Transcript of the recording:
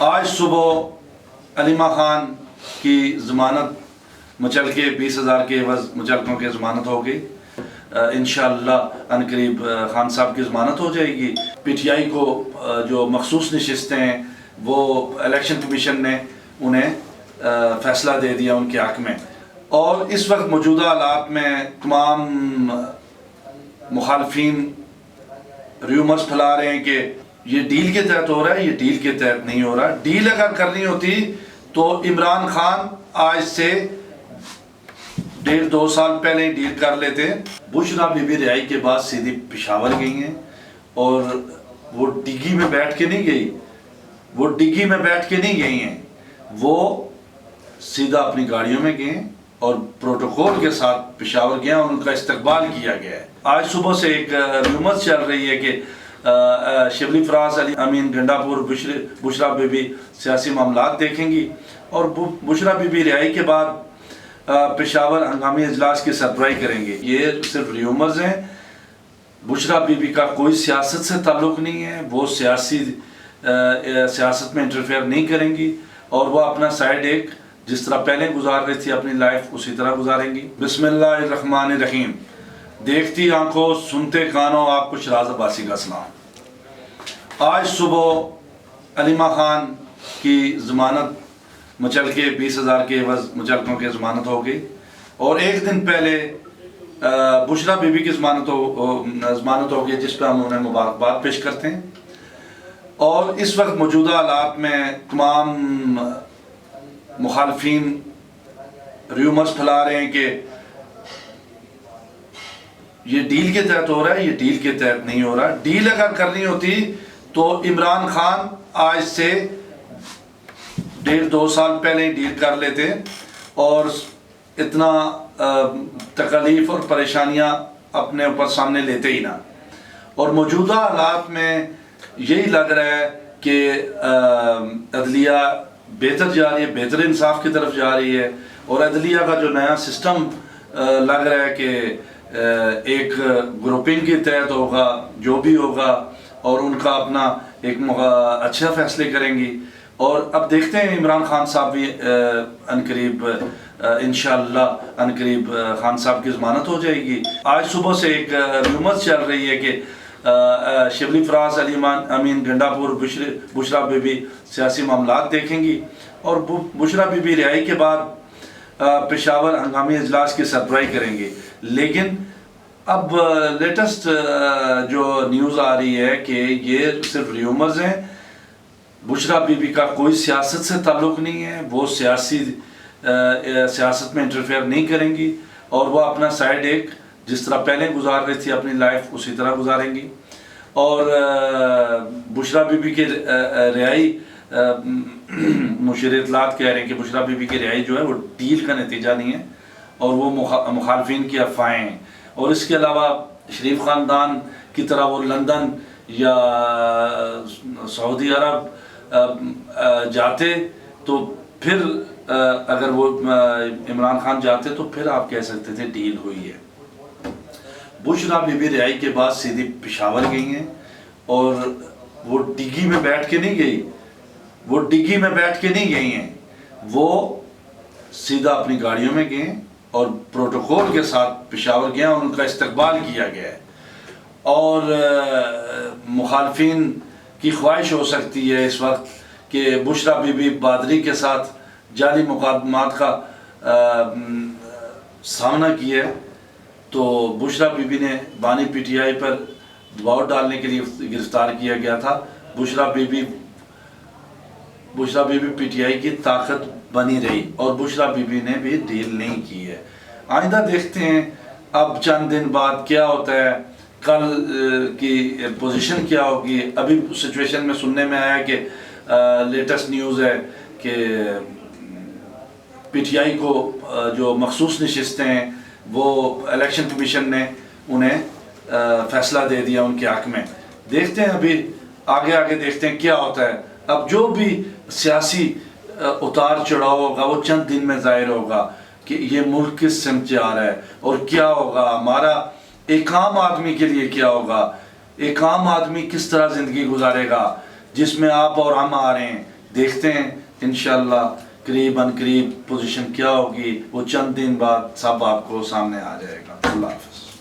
آج صبح علیمہ خان کی ضمانت مچل کے 20,000 کے عوض مچلکوں کی ضمانت ہو گئی۔ انشاءاللہ عنقریب خان صاحب کی ضمانت ہو جائے گی۔ پی ٹی آئی کو جو مخصوص نشستیں ہیں وہ الیکشن کمیشن نے انہیں فیصلہ دے دیا ان کے حق میں، اور اس وقت موجودہ حالات میں تمام مخالفین ریومرز پھیلا رہے ہیں کہ یہ ڈیل کے تحت ہو رہا ہے، یہ ڈیل کے تحت نہیں ہو رہا۔ ڈیل اگر کرنی ہوتی تو عمران خان آج سے 1.5-2 سال پہلے ہی ڈیل کر لیتے۔ بشرا بی بی رہائی کے بعد سیدھی پشاور گئی ہیں، اور وہ ڈگی میں بیٹھ کے نہیں گئی، وہ سیدھا اپنی گاڑیوں میں گئے اور پروٹوکول کے ساتھ پشاور گئے اور ان کا استقبال کیا گیا ہے۔ آج صبح سے ایک ریومرز چل رہی ہے کہ شبلی فراز علی امین گنڈا پور بشرا بی بی سیاسی معاملات دیکھیں گی، اور بشرا بی بی رہائی کے بعد پشاور ہنگامی اجلاس کی سربراہی کریں گے۔ یہ صرف ریومرز ہیں، بشرا بی بی کا کوئی سیاست سے تعلق نہیں ہے، وہ سیاست میں انٹرفیئر نہیں کریں گی، اور وہ اپنا سائیڈ ایک جس طرح پہلے گزار رہی تھی اپنی لائف اسی طرح گزاریں گی۔ بسم اللہ الرحمن الرحیم۔ دیکھتی آنکھوں سنتے کانوں، آپ کو شیراز عباسی کا سلام۔ آج صبح علیمہ خان کی ضمانت مچل کے 20,000 کے عوض مچلکوں کی ضمانت ہو گئی، اور ایک دن پہلے بشرا بی بی کی ضمانت ہو گئی، جس پہ ہم انہیں مبارکباد پیش کرتے ہیں۔ اور اس وقت موجودہ حالات میں تمام مخالفین ریومرز پھیلا رہے ہیں کہ یہ ڈیل کے تحت ہو رہا ہے، یہ ڈیل کے تحت نہیں ہو رہا۔ ڈیل اگر کرنی ہوتی تو عمران خان آج سے 1.5-2 سال پہلے ہی ڈیل کر لیتے، اور اتنا تکلیف اور پریشانیاں اپنے اوپر سامنے لیتے ہی نہ۔ اور موجودہ حالات میں یہی لگ رہا ہے کہ عدلیہ بہتر جا رہی ہے، بہتر انصاف کی طرف جا رہی ہے، اور عدلیہ کا جو نیا سسٹم لگ رہا ہے کہ ایک گروپنگ کے تحت ہوگا، جو بھی ہوگا، اور ان کا اپنا ایک اچھا فیصلے کریں گی۔ اور اب دیکھتے ہیں عمران خان صاحب بھی عنقریب انشاءاللہ عنقریب خان صاحب کی ضمانت ہو جائے گی۔ آج صبح سے ایک ریومرز چل رہی ہے کہ شبلی فراز علی امین گنڈا پور بشرا بی بی سیاسی معاملات دیکھیں گی، اور بشرا بی بی رہائی کے بعد پشاور ہنگامی اجلاس کی سربراہی کریں گے۔ لیکن اب لیٹسٹ جو نیوز آ رہی ہے کہ یہ صرف ریومرز ہیں، بشرا بی بی کا کوئی سیاست سے تعلق نہیں ہے، وہ سیاست میں انٹرفیئر نہیں کریں گی، اور وہ اپنا سائیڈ ایک جس طرح پہلے گزار رہی تھی اپنی لائف اسی طرح گزاریں گی۔ اور بشرا بی بی کی رہائی، مشیر اطلاعات کہہ رہے ہیں کہ بشرا بی بی کی رہائی جو ہے وہ ڈیل کا نتیجہ نہیں ہے، اور وہ مخالفین کی افواہیں ہیں۔ اور اس کے علاوہ شریف خاندان کی طرح وہ لندن یا سعودی عرب جاتے تو پھر اگر وہ عمران خان جاتے تو پھر آپ کہہ سکتے تھے ڈیل ہوئی ہے۔ بشرا بی بی رہائی کے بعد سیدھی پشاور گئی ہیں، اور وہ ڈگی میں بیٹھ کے نہیں گئی ہیں، وہ سیدھا اپنی گاڑیوں میں گئے اور پروٹوکول کے ساتھ پشاور گئے اور ان کا استقبال کیا گیا ہے۔ اور مخالفین کی خواہش ہو سکتی ہے اس وقت کہ بشرا بی بی بادری کے ساتھ جعلی مقدمات کا سامنا کیا ہے، تو بشرا بی بی نے بانی پی ٹی آئی پر دباؤ ڈالنے کے لیے گرفتار کیا گیا تھا۔ Bushra Bibi PTI کی طاقت بنی رہی، اور بشرا بی بی نے بھی ڈیل نہیں کی ہے۔ آئندہ دیکھتے ہیں اب چند دن بعد کیا ہوتا ہے، کل کی پوزیشن کیا ہوگی۔ ابھی سچویشن میں سننے میں آیا کہ لیٹسٹ نیوز ہے کہ پی ٹی آئی کو جو مخصوص نشستیں ہیں وہ الیکشن کمیشن نے انہیں فیصلہ دے دیا ان کے حق میں۔ دیکھتے ہیں ابھی آگے دیکھتے ہیں کیا ہوتا ہے۔ اب جو بھی سیاسی اتار چڑھاؤ ہوگا وہ چند دن میں ظاہر ہوگا کہ یہ ملک کس سمت جا رہا ہے، اور کیا ہوگا ہمارا ایک عام آدمی کے لیے، کیا ہوگا ایک عام آدمی کس طرح زندگی گزارے گا، جس میں آپ اور ہم آ رہے ہیں، دیکھتے ہیں انشاءاللہ قریباً قریب پوزیشن کیا ہوگی، وہ چند دن بعد سب آپ کو سامنے آ جائے گا۔ اللہ حافظ۔